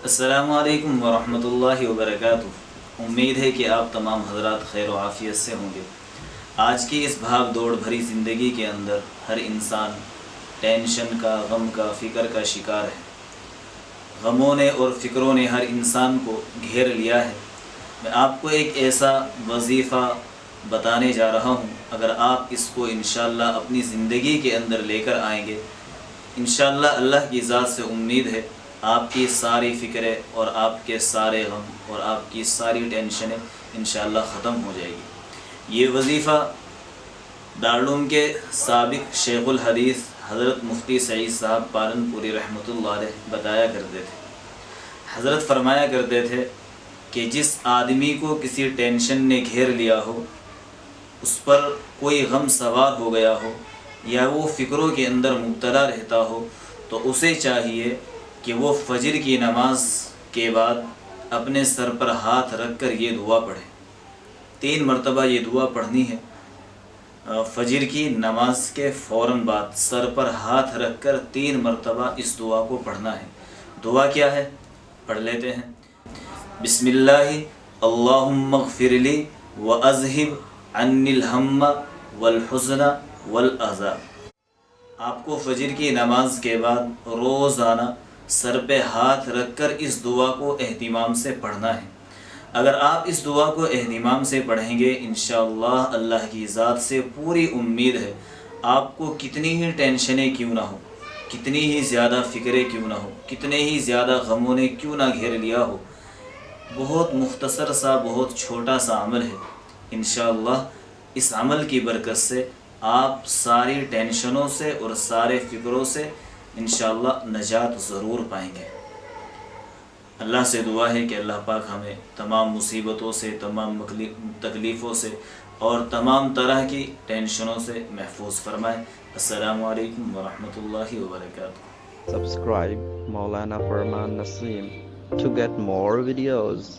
السلام علیکم ورحمۃ اللہ وبرکاتہ۔ امید ہے کہ آپ تمام حضرات خیر و عافیت سے ہوں گے۔ آج کی اس بھاگ دوڑ بھری زندگی کے اندر ہر انسان ٹینشن کا، غم کا، فکر کا شکار ہے۔ غموں نے اور فکروں نے ہر انسان کو گھیر لیا ہے۔ میں آپ کو ایک ایسا وظیفہ بتانے جا رہا ہوں، اگر آپ اس کو انشاءاللہ اپنی زندگی کے اندر لے کر آئیں گے، انشاءاللہ اللہ کی ذات سے امید ہے آپ کی ساری فکریں اور آپ کے سارے غم اور آپ کی ساری ٹینشنیں انشاءاللہ ختم ہو جائے گی۔ یہ وظیفہ دارالعلوم کے سابق شیخ الحدیث حضرت مفتی سعید صاحب پالنپوری رحمۃ اللہ علیہ بتایا کرتے تھے۔ حضرت فرمایا کرتے تھے کہ جس آدمی کو کسی ٹینشن نے گھیر لیا ہو، اس پر کوئی غم سوار ہو گیا ہو یا وہ فکروں کے اندر مبتلا رہتا ہو، تو اسے چاہیے کہ وہ فجر کی نماز کے بعد اپنے سر پر ہاتھ رکھ کر یہ دعا پڑھے۔ 3 مرتبہ یہ دعا پڑھنی ہے۔ فجر کی نماز کے فوراً بعد سر پر ہاتھ رکھ کر 3 مرتبہ اس دعا کو پڑھنا ہے۔ دعا کیا ہے؟ پڑھ لیتے ہیں۔ بسم اللہ اللہم اغفر لی واذہب عنی الہم والحزن والاحزان۔ آپ کو فجر کی نماز کے بعد روزانہ سر پہ ہاتھ رکھ کر اس دعا کو اہتمام سے پڑھنا ہے۔ اگر آپ اس دعا کو اہتمام سے پڑھیں گے، انشاءاللہ اللہ کی ذات سے پوری امید ہے آپ کو کتنی ہی ٹینشنیں کیوں نہ ہو، کتنی ہی زیادہ فکریں کیوں نہ ہو، کتنے ہی زیادہ غموں نے کیوں نہ گھیر لیا ہو، بہت مختصر سا، بہت چھوٹا سا عمل ہے۔ انشاءاللہ اس عمل کی برکت سے آپ ساری ٹینشنوں سے اور سارے فکروں سے انشاءاللہ نجات ضرور پائیں گے۔ اللہ سے دعا ہے کہ اللہ پاک ہمیں تمام مصیبتوں سے، تمام تکلیفوں سے اور تمام طرح کی ٹینشنوں سے محفوظ فرمائے۔ السلام علیکم ورحمۃ اللہ وبرکاتہ۔ Subscribe Maulana Farman Naseem to get more videos.